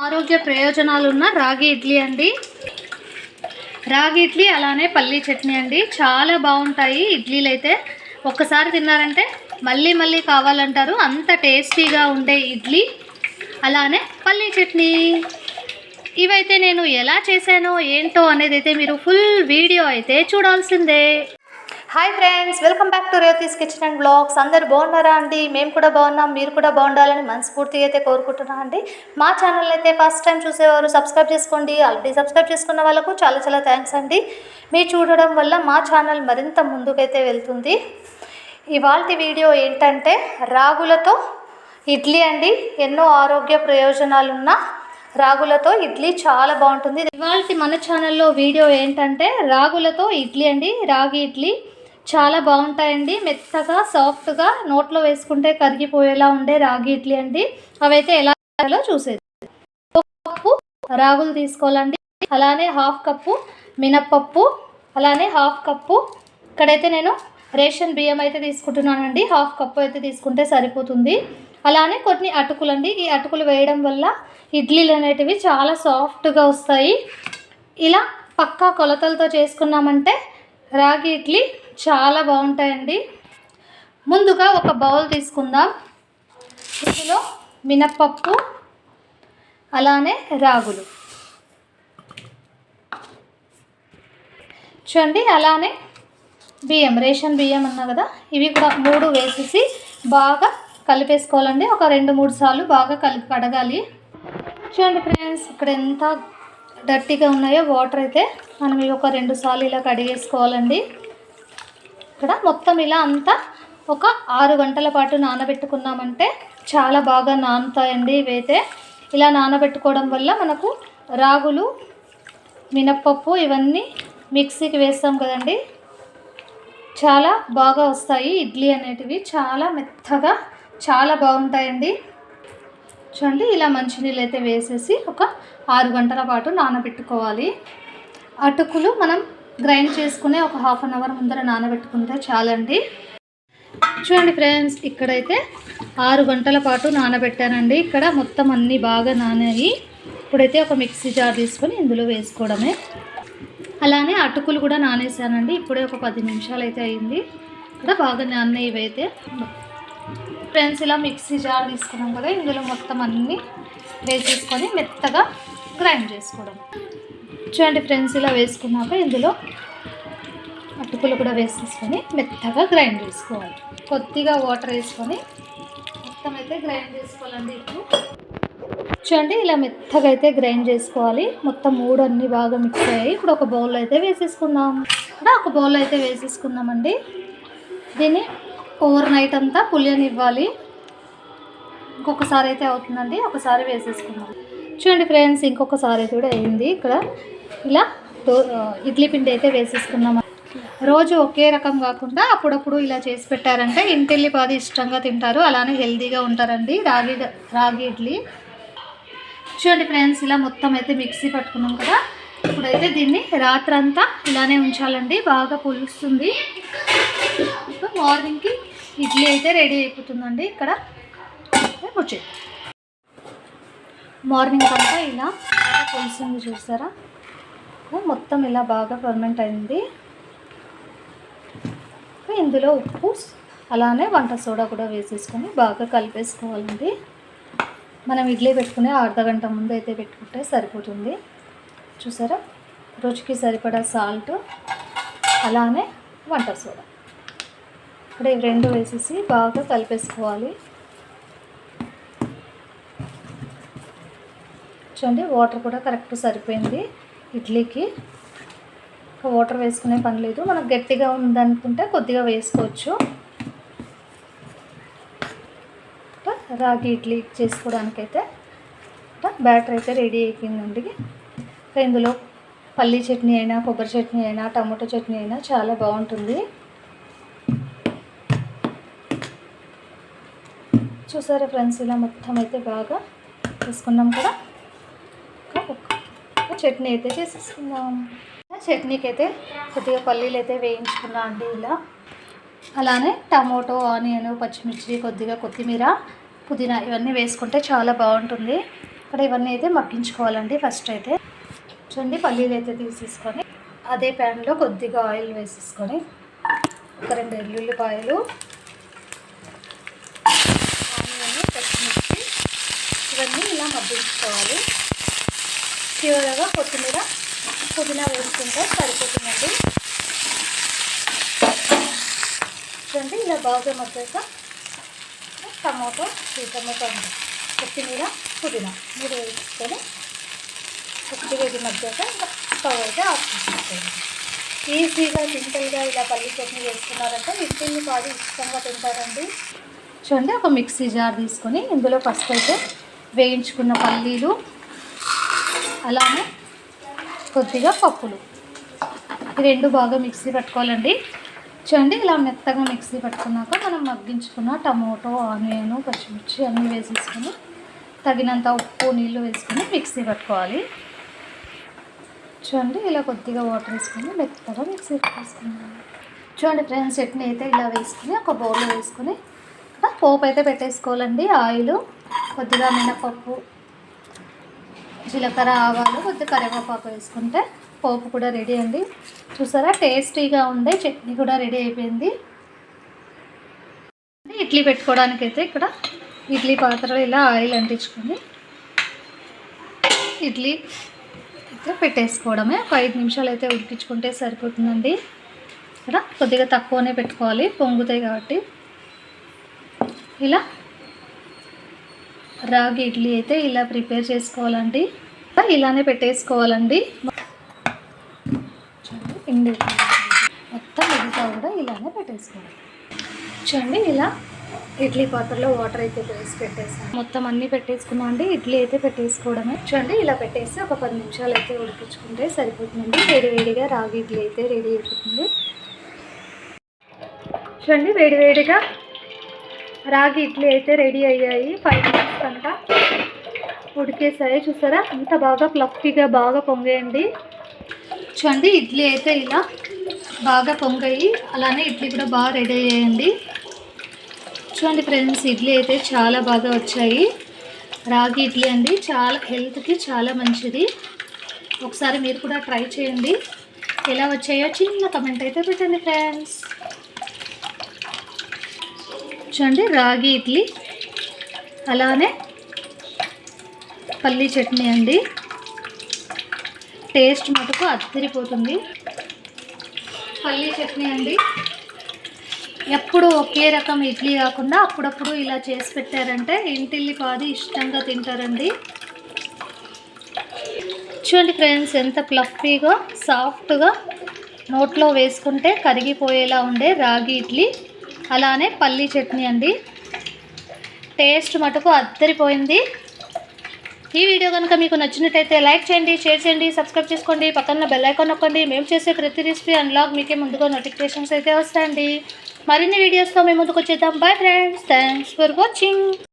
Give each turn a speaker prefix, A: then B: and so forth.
A: ఆరోగ్య ప్రయోజనాలు ఉన్న రాగి ఇడ్లీ అండి. రాగి ఇడ్లీ అలానే పల్లీ చట్నీ అండి. చాలా బాగుంటాయి ఇడ్లీలు అయితే. ఒక్కసారి తిన్నారంటే మళ్ళీ మళ్ళీ కావాలంటారు, అంత టేస్టీగా ఉండే ఇడ్లీ అలానే పల్లీ చట్నీ. ఇవైతే నేను ఎలా చేశానో ఏంటో అనేది అయితే మీరు ఫుల్ వీడియో అయితే చూడాల్సిందే. Hi friends, welcome back to Revathi's kitchen and blogs. అందరు బాగున్నారా అండి? మేము కూడా బాగున్నాం, మీరు కూడా బాగుండాలని మనస్ఫూర్తిగా అయితే కోరుకుంటున్నాం అండి. మా ఛానల్ అయితే ఫస్ట్ టైం చూసేవారు సబ్స్క్రైబ్ చేసుకోండి. ఆల్రెడీ సబ్స్క్రైబ్ చేసుకున్న వాళ్ళకు చాలా చాలా థ్యాంక్స్ అండి. మీరు చూడడం వల్ల మా ఛానల్ మరింత ముందుకైతే వెళ్తుంది. ఇవాల్టి వీడియో ఏంటంటే రాగులతో ఇడ్లీ అండి. ఎన్నో ఆరోగ్య ప్రయోజనాలున్న రాగులతో ఇడ్లీ చాలా బాగుంటుంది. ఇవాల్టి మన ఛానల్లో వీడియో ఏంటంటే రాగులతో ఇడ్లీ అండి. రాగి ఇడ్లీ చాలా బాగుంటాయండి. మెత్తగా సాఫ్ట్గా నోట్లో వేసుకుంటే కరిగిపోయేలా ఉండే రాగి ఇడ్లీ అండి. అవైతే ఎలా చేయాలో చూసేది. ఒక కప్పు రాగులు తీసుకోవాలండి. అలానే హాఫ్ కప్పు మినప్పప్పు, అలానే హాఫ్ కప్పు ఇక్కడైతే నేను రేషన్ బియ్యం అయితే తీసుకుంటున్నానండి. హాఫ్ కప్పు అయితే తీసుకుంటే సరిపోతుంది. అలానే కొన్ని అటుకులండి. ఈ అటుకులు వేయడం వల్ల ఇడ్లీలు అనేటివి చాలా సాఫ్ట్గా వస్తాయి. ఇలా పక్కా కొలతలతో చేసుకున్నామంటే రాగి ఇడ్లీ చాలా బాగుంటాయండి. ముందుగా ఒక బౌల్ తీసుకుందాం. ఇందులో మినప్పప్పు అలానే రాగులు చూడండి. అలానే బియ్యం, రేషన్ బియ్యం అన్నా కదా, ఇవి కూడా 3 వేసేసి బాగా కలిపేసుకోవాలండి. ఒక 2-3 సార్లు బాగా కడగాలి. చూడండి ఫ్రెండ్స్, ఇక్కడ ఎంత డర్టీగా ఉన్నాయో వాటర్ అయితే మనం ఇవి ఒక 2 సార్లు ఇలా కడిగేసుకోవాలండి. ఇక్కడ మొత్తం ఇలా అంతా ఒక 6 గంటల పాటు నానబెట్టుకున్నామంటే చాలా బాగా నానుతాయండి. ఇవైతే ఇలా నానబెట్టుకోవడం వల్ల మనకు రాగులు, మినప్పప్పు ఇవన్నీ మిక్సీకి వేస్తాం కదండి, చాలా బాగా వస్తాయి. ఇడ్లీ అనేటివి చాలా మెత్తగా చాలా బాగుంటాయండి. చూడండి, ఇలా మంచినీళ్ళు అయితే వేసేసి ఒక 6 గంటల పాటు నానబెట్టుకోవాలి. అటుకులు మనం గ్రైండ్ చేసుకునే ఒక హాఫ్ అన్ అవర్ ముందర నానబెట్టుకుంటే చాలండి. చూడండి ఫ్రెండ్స్, ఇక్కడైతే 6 గంటల పాటు నానబెట్టానండి. ఇక్కడ మొత్తం అన్నీ బాగా నానాయి. ఇప్పుడైతే ఒక మిక్సీ జార్ తీసుకొని ఇందులో వేసుకోవడమే. అలానే అటుకులు కూడా నానేసానండి. ఇప్పుడే ఒక 10 నిమిషాలు అయితే అయింది. ఇక్కడ బాగా నానే ఇవైతే ఫ్రెండ్స్. ఇలా మిక్సీ జార్ తీసుకున్నాం కదా, ఇందులో మొత్తం అన్నీ వేసేసుకొని మెత్తగా గ్రైండ్ చేసుకోవడం. చూడండి ఫ్రెండ్స్, ఇలా వేసుకున్నాక ఇందులో అటుకులు కూడా వేసేసుకొని మెత్తగా గ్రైండ్ చేసుకోవాలి. కొద్దిగా వాటర్ వేసుకొని మొత్తం అయితే గ్రైండ్ చేసుకోవాలండి. ఇప్పుడు చూడండి, ఇలా మెత్తగా అయితే గ్రైండ్ చేసుకోవాలి. మొత్తం 3 అన్నీ బాగా మిక్స్ అయ్యాయి. ఇప్పుడు ఒక బౌల్ అయితే వేసేసుకుందాం. ఇక్కడ ఒక బౌల్ అయితే వేసేసుకుందామండి. దీన్ని ఓవర్ నైట్ అంతా పులియనివ్వాలి. ఇంకొకసారి అయితే అవుతుందండి, ఒకసారి వేసేసుకుందాం. చూడండి ఫ్రెండ్స్, ఇంకొకసారి అయితే కూడా అయింది. ఇక్కడ ఇలా ఇడ్లీ పిండి అయితే వేసేసుకున్నాం. రోజు ఒకే రకం కాకుండా అప్పుడప్పుడు ఇలా చేసి పెట్టారంటే ఇంటిల్లిపాది ఇష్టంగా తింటారు, అలానే హెల్తీగా ఉంటారండి రాగి ఇడ్లీ. చూడండి ఫ్రెండ్స్, ఇలా మొత్తం అయితే మిక్సీ పట్టుకున్నాం కదా. ఇప్పుడైతే దీన్ని రాత్రంతా ఇలానే ఉంచాలండి, బాగా పులుస్తుంది. ఇప్పుడు మార్నింగ్కి ఇడ్లీ అయితే రెడీ అయిపోతుందండి. ఇక్కడ వచ్చేది మార్నింగ్ అంతా ఇలా పులుస్తుంది, చూసారా? మొత్తం ఇలా బాగా ఫర్మెంట్ అయింది. ఇందులో ఉప్పు అలానే వంట సోడా కూడా వేసేసుకొని బాగా కలిపేసుకోవాలండి. మనం ఇడ్లీ పెట్టుకునే అర్ధ గంట ముందు అయితే పెట్టుకుంటే సరిపోతుంది. చూసారా? రుచికి సరిపడా సాల్ట్ అలానే వంట సోడా ఇక్కడ ఇవి 2 వేసేసి బాగా కలిపేసుకోవాలి. చూడండి, వాటర్ కూడా కరెక్ట్ సరిపోయింది ఇడ్లీకి. వాటర్ వేసుకునే పని లేదు. మనకు గట్టిగా ఉందనుకుంటే కొద్దిగా వేసుకోవచ్చు. రాగి ఇడ్లీ చేసుకోవడానికైతే బ్యాటర్ అయితే రెడీ అయిపోయిందండి. ఇందులో పల్లీ చట్నీ అయినా, కొబ్బరి చట్నీ అయినా, టమాటో చట్నీ అయినా చాలా బాగుంటుంది. చూసారా ఫ్రెండ్స్, ఇలా మొత్తం అయితే బాగా వేసుకున్నాం కదా. చట్నీ అయితే చేసేసుకుందాం. చట్నీకి అయితే కొద్దిగా పల్లీలు అయితే వేయించుకున్నా అండి ఇలా. అలానే టమాటో, ఆనియన్, పచ్చిమిర్చి, కొద్దిగా కొత్తిమీర, పుదీనా ఇవన్నీ వేసుకుంటే చాలా బాగుంటుంది. ఇక్కడ ఇవన్నీ అయితే మగ్గించుకోవాలండి. ఫస్ట్ అయితే చూడండి, పల్లీలు అయితే తీసేసుకొని అదే ప్యాన్లో కొద్దిగా ఆయిల్ వేసేసుకొని ఒక 2 ఎల్లుల్లిపాయలు, ఆనియన్, పచ్చిమిర్చి ఇవన్నీ ఇలా మగ్గించుకోవాలి. చివరగా కొత్తిమీర, పుదీనా వేసుకుంటే సరిపోతుందండి. చూడండి ఇలా బాగా మగ్గాక టమాటో కొత్తిమీర, పుదీనా మీరు వేసుకొని కొద్దిగా ఇది మగ్గాక స్టవ్ అయితే ఆఫ్ చేసుకోండి. ఈజీగా సింపుల్గా ఇలా పల్లి చట్నీ వేసుకున్నారంటే ఇంటిని బాగా ఇష్టంగా తింటారండి. చూడండి, ఒక మిక్సీ జార్ తీసుకొని ఇందులో ఫస్ట్ అయితే వేయించుకున్న పల్లీలు, అలానే కొద్దిగా పప్పులు ఈ 2 బాగా మిక్సీ పట్టుకోవాలండి. చూడండి, ఇలా మెత్తగా మిక్సీ పట్టుకున్నాక మనం మగ్గించుకున్న టమోటో, ఆనియన్, పచ్చిమిర్చి అన్నీ వేసేసుకొని తగినంత ఉప్పు, నీళ్ళు వేసుకొని మిక్సీ పట్టుకోవాలి. చూడండి, ఇలా కొద్దిగా వాటర్ వేసుకొని మెత్తగా మిక్సీ పట్టేసుకున్నాం. చూడండి ఫ్రెండ్స్, చట్నీ అయితే ఇలా వేసుకుని ఒక బౌల్లో వేసుకొని పోపు అయితే పెట్టేసుకోవాలండి. ఆయిల్, కొద్దిగా మినపప్పు, జీలకర్ర, ఆవాలు, కొద్దిగా కరివేపాకు వేసుకుంటే పోపు కూడా రెడీ అండి. చూసారా, టేస్టీగా ఉండే చట్నీ కూడా రెడీ అయిపోయింది. ఇడ్లీ పెట్టుకోవడానికి అయితే ఇక్కడ ఇడ్లీ పాత్రలో ఇలా ఆయిల్ అంటించుకొని ఇడ్లీ అయితే పెట్టేసుకోవడమే. ఒక 5 నిమిషాలు అయితే ఉడికించుకుంటే సరిపోతుందండి. ఇక్కడ కొద్దిగా తక్కువనే పెట్టుకోవాలి, పొంగుతాయి కాబట్టి. ఇలా రాగి ఇడ్లీ అయితే ఇలా ప్రిపేర్ చేసుకోవాలండి. ఇలానే పెట్టేసుకోవాలండి. పిండి మొత్తం మిగతా కూడా ఇలానే పెట్టేసుకోవాలి. చూడండి, ఇలా ఇడ్లీ పాత్రలో వాటర్ అయితే వేసి పెట్టేసాను. మొత్తం అన్నీ పెట్టేసుకున్నాం అండి. ఇడ్లీ అయితే పెట్టేసుకోవడమే. చూడండి, ఇలా పెట్టేసి ఒక 10 నిమిషాలు అయితే ఉడికించుకుంటే సరిపోతుందండి. వేడివేడిగా రాగి ఇడ్లీ అయితే రెడీ అయిపోతుంది. చూడండి, వేడివేడిగా రాగి ఇడ్లీ అయితే రెడీ అయ్యాయి. 5 మినిట్స్ అంట ఉడికేసాయి. చూసారా, అంత బాగా ఫ్లఫీగా బాగా పొంగేయండి. చూడండి, ఇడ్లీ అయితే ఇలా బాగా పొంగాయి, అలానే ఇడ్లీ కూడా బాగా రెడీ అయ్యాయండి. చూడండి ఫ్రెండ్స్, ఇడ్లీ అయితే చాలా బాగా వచ్చాయి. రాగి ఇడ్లీ అండి, చాలా హెల్త్కి చాలా మంచిది. ఒకసారి మీరు కూడా ట్రై చేయండి. ఎలా వచ్చాయో చిన్న కమెంట్ అయితే పెట్టండి ఫ్రెండ్స్. చూడండి, రాగి ఇడ్లీ అలానే పల్లీ చట్నీ అండి. టేస్ట్ మటుకు అదిరిపోతుంది. పల్లీ చట్నీ అండి, ఎప్పుడు ఒకే రకం ఇడ్లీ కాకుండా అప్పుడప్పుడు ఇలా చేసి పెట్టారంటే ఇంటిల్లి పాది ఇష్టంగా తింటారండి. చూడండి ఫ్రెండ్స్, ఎంత ఫ్లఫీగా సాఫ్ట్గా నోట్లో వేసుకుంటే కరిగిపోయేలా ఉండే రాగి ఇడ్లీ అలానే పల్లీ చట్నీ అండి. టేస్ట్ మటుకు అద్దరిపోయింది. ఈ వీడియో కనుక మీకు నచ్చినట్టయితే లైక్ చేయండి, షేర్ చేయండి, సబ్స్క్రైబ్ చేసుకోండి, పక్కన బెల్ ఐకాన్ నొక్కండి. మేము చేసే ప్రతి రెసిపీ అన్లాగ్ మీకే ముందుగా నోటిఫికేషన్స్ అయితే వస్తాయండి. మరిన్ని వీడియోస్తో మేము ముందుకు వచ్చేద్దాం. Bye friends, thanks for watching.